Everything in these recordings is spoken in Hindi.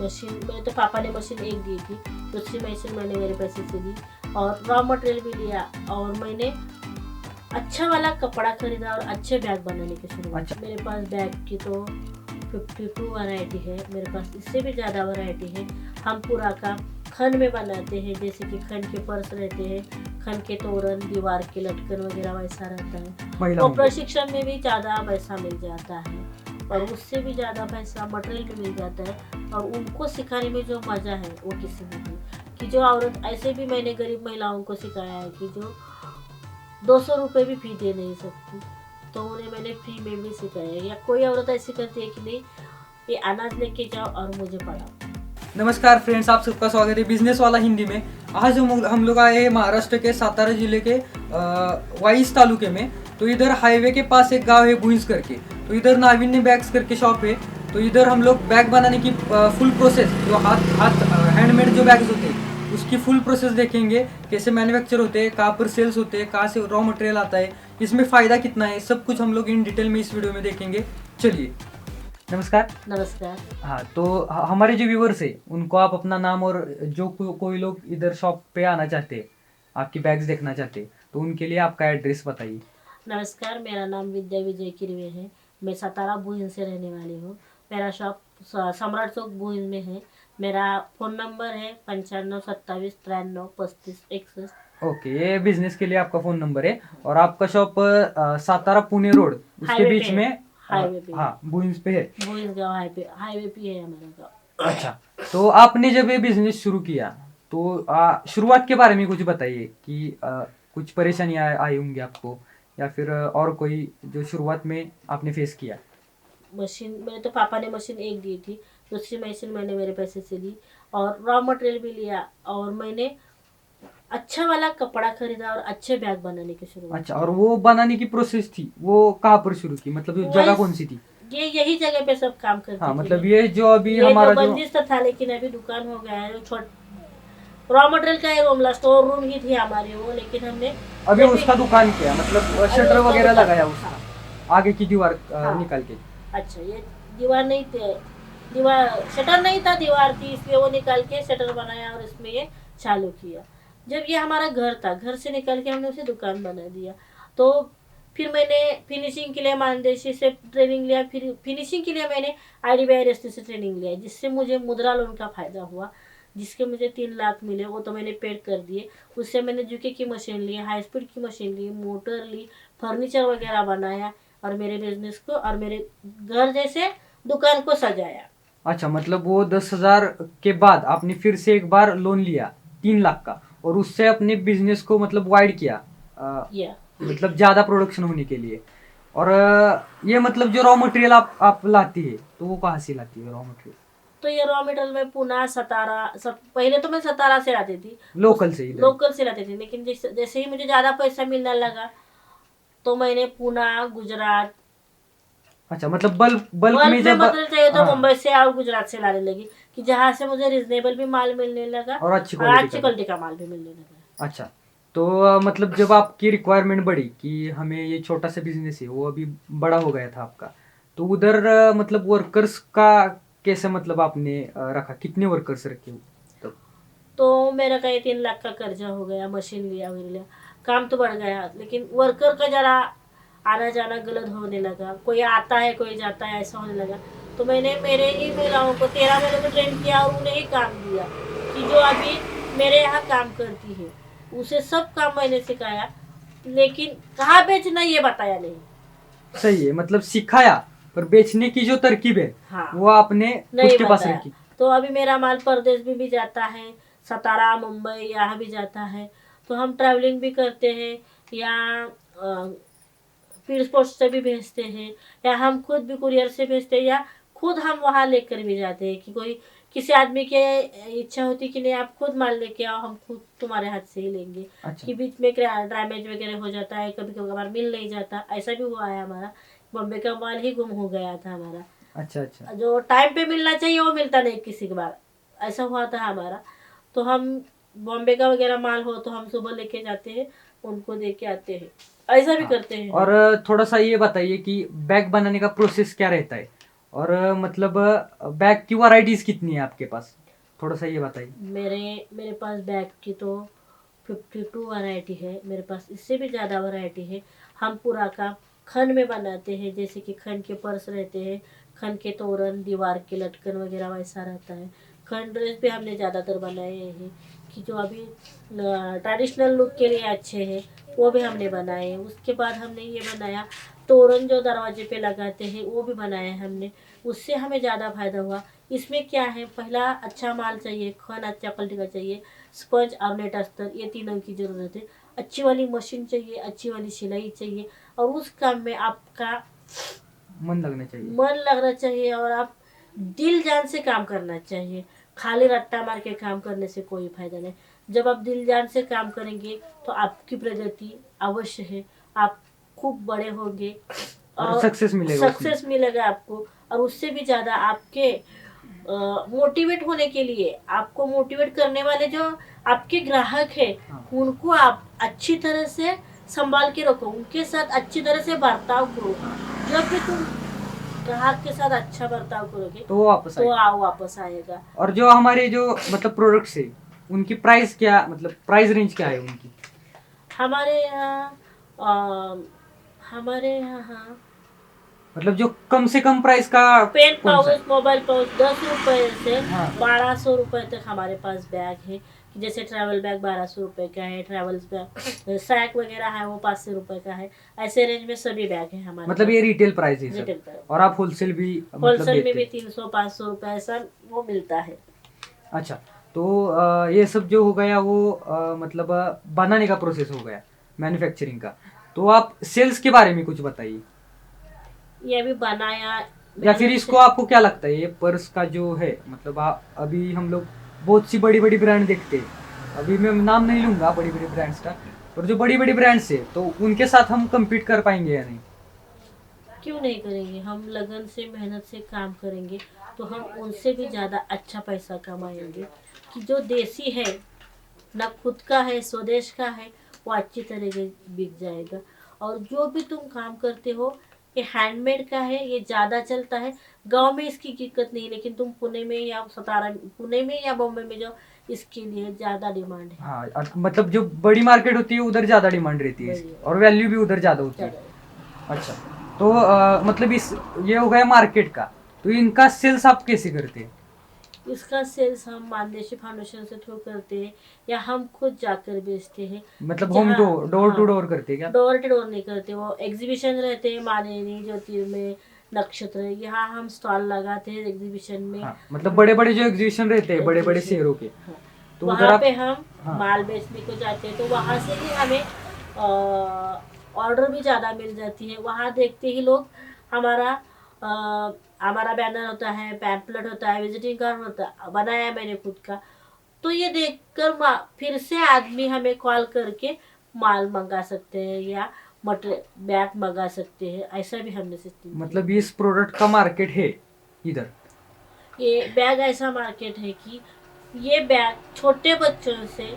मशीन मेरे तो पापा ने मशीन एक दी थी, दूसरी मशीन मैंने मेरे पैसे से ली और रॉ मटेरियल भी लिया और मैंने अच्छा वाला कपड़ा खरीदा और अच्छे बैग बनाने की शुरुआत। अच्छा। मेरे पास बैग की तो 52 वैरायटी है, मेरे पास इससे भी ज़्यादा वैरायटी है। हम पूरा काम खन में बनाते हैं, जैसे कि खन के पर्स रहते हैं, खन के तोरण, दीवार के लटकन वगैरह वैसा रहता है। महिलाओं और को। प्रशिक्षण में भी ज़्यादा पैसा मिल जाता है और उससे भी ज़्यादा पैसा मटेरियल में मिल जाता है और उनको सिखाने में जो मज़ा है वो किसी में नहीं। कि जो औरत ऐसे भी मैंने गरीब महिलाओं को सिखाया है कि जो 200 रुपये भी फी दे नहीं सकती, तो उन्हें मैंने फ्री में भी सिखाया। या कोई औरत ऐसी करती है कि नहीं, ये अनाज लेके जाओ और मुझे पढ़ाओ। नमस्कार फ्रेंड्स, आप सबका स्वागत है बिजनेस वाला हिंदी में। आज हम लोग आए हैं महाराष्ट्र के सातारा जिले के वाईस तालुके में। तो इधर हाईवे के पास एक गांव है भुईंस करके, तो इधर नाविन्य बैग्स करके शॉप है। तो इधर हम लोग बैग बनाने की फुल प्रोसेस, जो हाथ हैंडमेड जो बैग्स होते हैं उसकी फुल प्रोसेस देखेंगे, कैसे मैन्युफैक्चर होते हैं, कहाँ पर सेल्स होते हैं, कहाँ से रॉ मटेरियल आता है, इसमें फ़ायदा कितना है, सब कुछ हम लोग इन डिटेल में इस वीडियो में देखेंगे। चलिए, नमस्कार। नमस्कार। हाँ, तो हमारे जो व्यूवर्स है उनको आप अपना नाम और जो कोई लोग इधर शॉप पे आना चाहते हैं, आपकी बैग्स देखना चाहते हैं, तो उनके लिए आपका एड्रेस बताइए। नमस्कार, मेरा नाम विद्या विजय किरवे है। मैं सतारा भुईन से रहने वाली हूँ। मेरा शॉप सम्राट चौक भुईन में है। मेरा फ़ोन नंबर है 9527933561। ओके, ये बिजनेस के लिए आपका फ़ोन नंबर है और आपका शॉप सातारा पुणे रोड उसके हाईवे बीच पे है। में हाईवे पे हाँ, भुईंस पे है। भुईन गाँव हाईवे पे है हमारा गाँव। अच्छा, तो आपने जब ये बिजनेस शुरू किया तो शुरुआत के बारे में कुछ बताइए कि कुछ परेशानियां आई होंगी आपको, या फिर और कोई जो शुरुआत में आपने फेस किया। मशीन मेरे तो पापा ने मशीन एक दी थी, दूसरी मशीन मैंने मेरे पैसे से ली और रॉ मटेरियल भी लिया और मैंने अच्छा वाला कपड़ा खरीदा और अच्छे बैग बनाने की शुरुआत। अच्छा, और वो बनाने की प्रोसेस थी वो कहाँ पर शुरू की, मतलब ये जगह कौन सी थी? ये यही जगह पे सब काम करती हाँ, थी मतलब मैं। ये जो अभी ये हमारा तो जो बंदिश था, लेकिन अभी दुकान हो गया है। रॉ मटेरियल का एक रूम स्टोर रूम ही थी हमारी वो, लेकिन हमने अभी उसका दुकान किया, मतलब शटर उसका वगैरह दुकान- लगाया उसका, आगे की दीवार हाँ। निकाल के। अच्छा, ये दीवार नहीं थे, दीवार शटर नहीं था, दीवार थी, इसलिए वो निकाल के शटर बनाया और इसमें ये चालू किया। जब ये हमारा घर था, घर से निकाल के हमने उसे दुकान बना दिया। तो फिर मैंने फिनिशिंग के लिए मानदेशी से ट्रेनिंग लिया। फिर फिनिशिंग के लिए मैंने IDBI से ट्रेनिंग लिया, जिससे मुझे मुद्रा लोन का फ़ायदा हुआ, जिसके मुझे 3 लाख मिले। वो तो मैंने पेड कर दिए। उससे मैंने जुके की मशीन ली, हाई स्पीड की मशीन ली, मोटर ली, फर्नीचर वगैरह बनाया और मेरे बिजनेस को और मेरे घर जैसे दुकान को सजाया। अच्छा, मतलब वो 10,000 के बाद आपने फिर से एक बार लोन लिया 3 लाख का, और उससे अपने बिजनेस को मतलब वाइड किया, या मतलब ज्यादा प्रोडक्शन होने के लिए। और ये मतलब जो रॉ मटेरियल आप लाती है, तो वो कहाँ से लाती है रॉ मटेरियल? तो ये रॉ मटेरियल में पुणे सतारा पहले तो मैं सतारा से लाती थी, लोकल से इधर? लोकल से लाती थी। लेकिन जैसे ही मुझे ज़्यादा पैसा मिलने लगा तो मैंने पुणे, गुजरात, अच्छा, मतलब बल्क बल्क में में जब मटेरियल चाहिए तो हाँ, मुंबई से और गुजरात से लाने लगी, कि जहाँ से मुझे रिजनेबल भी माल मिलने लगा और अच्छी और क्वालिटी अच्छी का। क्वालिटी का माल भी मिलने लगा। अच्छा, तो मतलब जब आपकी रिक्वायरमेंट बढ़ी कि हमें ये छोटा सा बिजनेस है, वो अभी बड़ा हो गया था आपका, तो उधर मतलब वर्कर्स का कैसे, मतलब आपने रखा, कितने वर्कर्स रखे तब? तो मेरा का ये 3 लाख का कर्जा हो गया, मशीन लिया वगैरह लिया, काम तो बढ़ गया, लेकिन वर्कर का जरा आना जाना गलत होने लगा। कोई आता है कोई जाता है, ऐसा होने लगा। तो मैंने मेरे ही महिलाओं को 13 महीने को ट्रेन किया और उन्हें ही काम दिया, कि जो अभी मेरे यहाँ काम करती है उसे सब काम मैंने सिखाया, लेकिन कहाँ बेचना ये बताया नहीं। सही है, मतलब सिखाया, पर बेचने की जो तरकीब है हाँ, वो आपने खुद नहीं के पास बताया। रखी। तो अभी मेरा माल परदेश में भी जाता है, सतारा, मुंबई यहाँ भी जाता है। तो हम ट्रैवलिंग भी करते हैं, या स्पीड पोस्ट से भी भेजते हैं, या हम खुद भी कुरियर से भेजते हैं, या खुद हम वहाँ लेकर भी जाते हैं। कि कोई किसी आदमी की इच्छा होती कि नहीं आप खुद माल लेके आओ, हम खुद तुम्हारे हाथ से ही लेंगे। अच्छा। कि बीच में डैमेज वगैरह हो जाता है, कभी कभार मिल नहीं जाता, ऐसा भी हुआ है हमारा। बॉम्बे का माल ही गुम हो गया था हमारा। अच्छा अच्छा। जो टाइम पे मिलना चाहिए वो मिलता नहीं किसी के बार, ऐसा हुआ था हमारा। तो हम बॉम्बे का वगैरह माल हो तो हम सुबह लेके जाते हैं, उनको दे के आते हैं, ऐसा भी हाँ, करते हैं। और थोड़ा सा ये बताइए कि बैग बनाने का प्रोसेस क्या रहता है, और मतलब बैग की वैरायटीज कितनी है आपके पास, थोड़ा सा ये बताइए। मेरे मेरे पास बैग की तो 52 वैरायटी है मेरे पास, इससे भी ज़्यादा वैरायटी है। हम पूरा काम खन में बनाते हैं, जैसे कि खन के पर्स रहते हैं, खन के तोरण, दीवार के लटकन वगैरह वैसा रहता है। खन ड्रेस भी हमने ज़्यादातर बनाए हैं कि जो अभी ट्रेडिशनल लुक के लिए अच्छे हैं, वो भी हमने बनाए हैं। उसके बाद हमने ये बनाया तोरण जो दरवाजे पे लगाते हैं, वो भी बनाया है हमने। उससे हमें ज़्यादा फायदा हुआ। इसमें क्या है, पहला अच्छा माल चाहिए, खन अच्छा क्वालिटी का चाहिए, स्पंज और नेट अस्तर, ये तीनों की ज़रूरत है। अच्छी वाली मशीन चाहिए, अच्छी वाली सिलाई चाहिए, और उस काम में आपका मन लगना चाहिए। मन लगना चाहिए और आप दिल जान से काम करना चाहिए। खाली रट्टा मार के काम करने से कोई फायदा नहीं। जब आप दिल जान से काम करेंगे तो आपकी प्रगति अवश्य है, आप खूब बड़े होंगे और सक्सेस मिलेगा उसमें। सक्सेस मिलेगा आपको। और उससे भी ज़्यादा आपके मोटिवेट होने के लिए, आपको मोटिवेट करने वाले जो आपके ग्राहक है, हाँ। उनको आप अच्छी तरह से संभाल के रखो, उनके साथ अच्छी तरह से बर्ताव करो। जब भी तुम ग्राहक के साथ अच्छा बर्ताव करोगे तो वो वापस तो आएगा। वापस आएगा। और जो हमारे जो मतलब प्रोडक्ट्स है उनकी प्राइस क्या, मतलब प्राइस रेंज क्या है उनकी? हमारे यहाँ हमारे यहाँ मतलब जो कम से कम प्राइस का पेन कौन सा है? पाउच, मोबाइल पाउच 10 रुपए से हाँ। 1200 रुपए तक हमारे पास बैग है। जैसे ट्रैवल बैग 1200 रुपए का है, ट्रैवल्स बैग सैक वगैरह है वो 500 रुपए का है। ऐसे रेंज में सभी बैग है हमारे मतलब पास। ये रिटेल प्राइस है रिटेल सब, बैग और आप होलसेल भी मतलब होलसेल में देते भी हैं? 300-500 रुपए ऐसा वो मिलता है। अच्छा, तो ये सब जो हो गया वो मतलब बनाने का प्रोसेस हो गया, मैन्युफैक्चरिंग का। तो आप सेल्स के बारे में कुछ बताइए, ये अभी बनाया या फिर मेहनत इसको से। आपको क्या लगता है ये पर्स का जो है, मतलब अभी हम लोग बहुत सी बड़ी बड़ी ब्रांड देखते हैं, अभी मैं नाम नहीं लूंगा बड़ी बड़ी ब्रांड्स का, पर जो बड़ी बड़ी ब्रांड्स है तो उनके साथ हम compete कर पाएंगे या नहीं? क्यों नहीं करेंगे, हम लगन से मेहनत से काम करेंगे तो हम उनसे भी ज़्यादा अच्छा पैसा कमाएंगे। कि जो देसी है, ना खुद का है, स्वदेश का है, वो अच्छी तरह से बिक जाएगा। और जो भी तुम काम करते हो, ये हैंडमेड का है, ये ज़्यादा चलता है। गांव में इसकी दिक्कत नहीं, लेकिन तुम पुणे में या पुणे में या बॉम्बे में जाओ, इसके लिए ज़्यादा डिमांड है। हाँ, मतलब जो बड़ी मार्केट होती है उधर ज्यादा डिमांड रहती है इसकी, वही और वैल्यू भी उधर ज्यादा होती है। ज़्यादा। अच्छा, तो मतलब इस ये हो गया मार्केट का, तो इनका सेल्स आप कैसे करते हैं? इसका सेल्स हम मानदेशी फाउंडेशन से थ्रू करते हैं, या हम खुद जाकर बेचते हैं। मतलब होम जहाँ डोर टू हाँ, डोर करते हैं क्या? डोर टू डोर नहीं करते, वो एग्जीबिशन रहते हैं, मालिनी ज्योतिर्मय नक्षत्र, यहाँ हम स्टॉल लगाते हैं एग्जीबिशन में। हाँ, मतलब बड़े बड़े जो एग्जीबिशन रहते हैं बड़े बड़े एग्जीबिशन, शहरों के, हाँ, तो उधर वहाँ आप। पे हम हाँ। माल बेचने को जाते हैं, तो वहाँ से ही हमें ऑर्डर भी ज़्यादा मिल जाती है। वहाँ देखते ही लोग हमारा हमारा बैनर होता है, पैम्पलेट होता है, विजिटिंग कार्ड होता है, बनाया है मैंने खुद का। तो ये देखकर फिर से आदमी हमें कॉल करके माल मंगा सकते हैं या मटेरियल बैग मंगा सकते हैं, ऐसा भी हमने सिस्टम मतलब इस प्रोडक्ट का मार्केट है इधर? ये बैग ऐसा मार्केट है कि ये बैग छोटे बच्चों से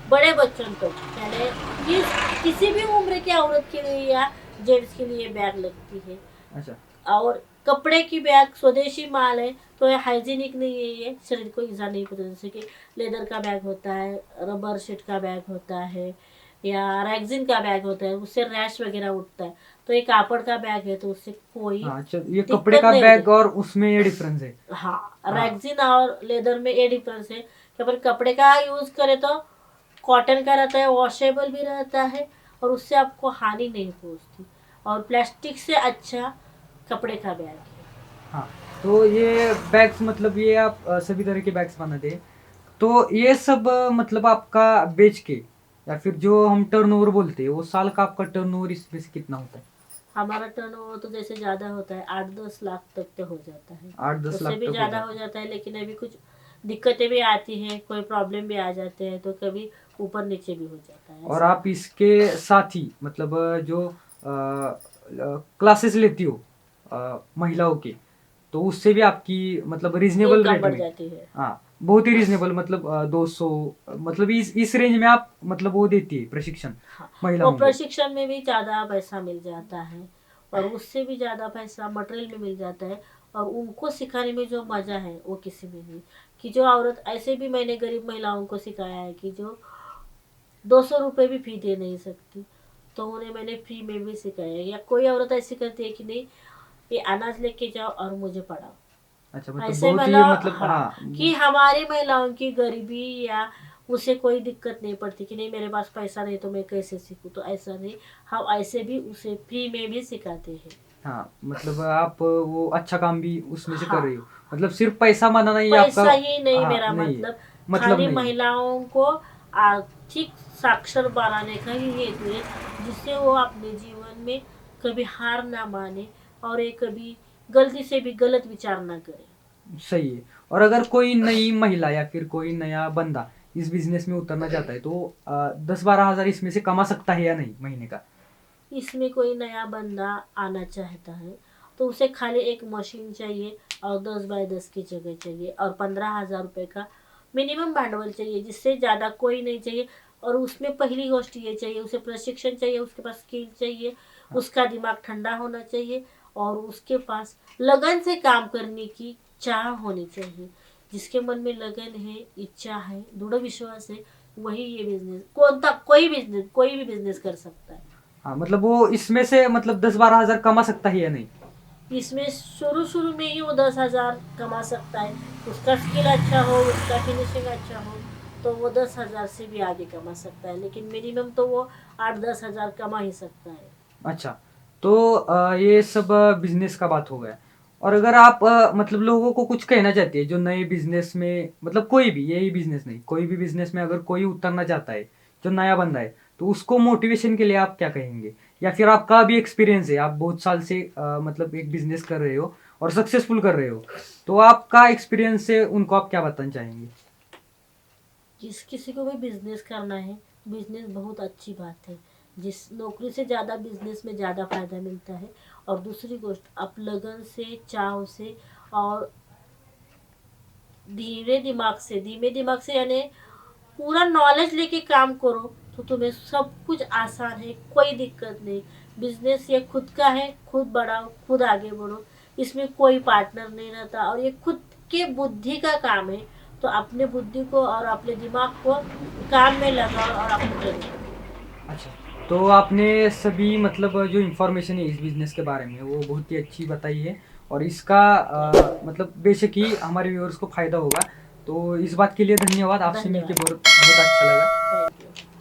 बड़े बच्चों तक, यानी किसी भी उम्र की औरत के लिए या जेंट्स के लिए बैग लगती है। अच्छा। और कपड़े की बैग स्वदेशी माल है, तो ये हाइजीनिक नहीं है, ये शरीर को ईजा नहीं पहुंचाता। जैसे कि लेदर का बैग होता है, रबर शीट का बैग होता है, या रैगजिन का बैग होता है, उससे रैश वगैरह उठता है। तो ये कापड़ का बैग है, तो उससे कोई हाँ, अच्छा, ये कपड़े दिक्कत का नहीं बैग होती। और उसमें ये डिफरेंस है। हाँ, हाँ। रैगजिन और लेदर में ये डिफरेंस है कि अपन कपड़े का यूज करें तो कॉटन का रहता है, वॉशेबल भी रहता है, और उससे आपको हानि नहीं पहुंचती। और प्लास्टिक से अच्छा कपड़े का बैग है। हाँ, तो ये बैग्स, मतलब ये आप सभी तरह के बैग्स बनाते हैं, तो ये सब मतलब आपका बेच के, या फिर जो हम टर्नओवर बोलते हैं, वो साल का आपका टर्नओवर इसमें से कितना होता है? हमारा टर्नओवर तो जैसे ज़्यादा होता है, 8-10 लाख तक तो हो जाता है। 8-10 उससे लाख भी तक हो ज़्यादा जाता हो है। जाता है, लेकिन अभी कुछ दिक्कतें भी आती हैं, कोई प्रॉब्लम भी आ जाते हैं, तो कभी ऊपर नीचे भी हो जाता है और ऐसा। आप इसके साथ ही मतलब जो क्लासेस लेती हो महिलाओं के, तो उससे भी आपकी मतलब रिजनेबल इनकम रेट बढ़ में। जाती है। हाँ, बहुत ही रिजनेबल, मतलब 200, मतलब इस रेंज में आप मतलब वो देती है प्रशिक्षण हाँ, वो महिलाओं को। प्रशिक्षण में भी ज़्यादा पैसा मिल जाता है, और उससे भी ज़्यादा पैसा मटेरियल में मिल जाता है। और उनको सिखाने में जो मज़ा है वो किसी में नहीं। कि जो औरत, ऐसे भी मैंने गरीब महिलाओं को सिखाया है कि जो 200 रुपये भी फी दे नहीं सकती, तो उन्हें मैंने फ्री में भी सिखाया। या कोई औरत ऐसी करती है कि नहीं, ये अनाज लेके जाओ और मुझे पढ़ाओ। अच्छा, मतलब ऐसे बहुत ही महिला, मतलब हाँ, हाँ। कि हमारी महिलाओं की गरीबी या उसे कोई दिक्कत नहीं पड़ती कि नहीं मेरे पास पैसा नहीं तो मैं कैसे सीखूं, तो ऐसा नहीं, हम ऐसे भी उसे फ्री में भी सिखाते हैं। हाँ, मतलब आप वो अच्छा काम भी उसमें से कर हाँ, रही हो, मतलब सिर्फ पैसा बनाना ही आपका। पैसा ही नहीं हाँ, मेरा नहीं है, मतलब, मतलब खाली नहीं है। महिलाओं को आर्थिक साक्षर बनाने का ही हेतु है, जिससे वो अपने जीवन में कभी हार ना माने और ये कभी गलती से भी गलत विचार ना करे। सही है। और अगर कोई नई महिला या फिर कोई नया बंदा इस बिजनेस में उतरना चाहता है तो 10-12 हज़ार इसमें से कमा सकता है या नहीं महीने का? इसमें कोई नया बंदा आना चाहता है तो उसे खाली एक मशीन चाहिए और 10 बाय 10 की जगह चाहिए और 15,000 रुपये का मिनिमम भांडवल चाहिए, जिससे ज़्यादा कोई नहीं चाहिए। और उसमें पहली गोष्ट ये चाहिए, उसे प्रशिक्षण चाहिए, उसके पास स्किल चाहिए, हाँ। उसका दिमाग ठंडा होना चाहिए और उसके पास लगन से काम करने की चाह होनी चाहिए। जिसके मन में लगन है, इच्छा है, दृढ़ विश्वास है, वही ये बिजनेस, कोई भी बिजनेस कर सकता है। हाँ, मतलब वो इसमें से मतलब 10-12 हज़ार कमा सकता है या नहीं? इसमें शुरू शुरू में ही वो 10,000 कमा सकता है। उसका स्किल अच्छा हो, उसका फिनिशिंग अच्छा हो, तो वो 10,000 से भी आगे कमा सकता है, लेकिन मिनिमम तो वो 8-10 हज़ार कमा ही सकता है। अच्छा, तो ये सब बिजनेस का बात हो गया। और अगर आप मतलब लोगों को कुछ कहना चाहती है जो नए बिजनेस में, मतलब कोई भी, यही बिजनेस नहीं, कोई भी बिजनेस में अगर कोई उतरना चाहता है जो नया बंदा है, तो उसको मोटिवेशन के लिए आप क्या कहेंगे? या फिर आपका भी एक्सपीरियंस है, आप बहुत साल से मतलब एक बिजनेस कर रहे हो और सक्सेसफुल कर रहे हो, तो आपका एक्सपीरियंस से उनको आप क्या बताना चाहेंगे? जिस किसी को भी बिजनेस करना है, बिजनेस बहुत अच्छी बात है। जिस नौकरी से ज़्यादा बिजनेस में ज़्यादा फायदा मिलता है। और दूसरी गोष्ट, आप लगन से, चाव से और धीमे दिमाग से यानी पूरा नॉलेज लेके काम करो, तो तुम्हें सब कुछ आसान है, कोई दिक्कत नहीं। बिजनेस ये खुद का है, खुद बढ़ाओ, खुद आगे बढ़ो। इसमें कोई पार्टनर नहीं रहता और ये खुद के बुद्धि का काम है। तो अपने बुद्धि को और अपने दिमाग को काम में लगाओ और अपनी प्रगति करो। अच्छा, तो आपने सभी मतलब जो इन्फॉर्मेशन है इस बिज़नेस के बारे में वो बहुत ही अच्छी बताई है। और इसका मतलब बेशक ही हमारे व्यूअर्स को फ़ायदा होगा। तो इस बात के लिए धन्यवाद, आपसे मिलके धन्यवाद। बहुत बहुत अच्छा लगा। Thank you.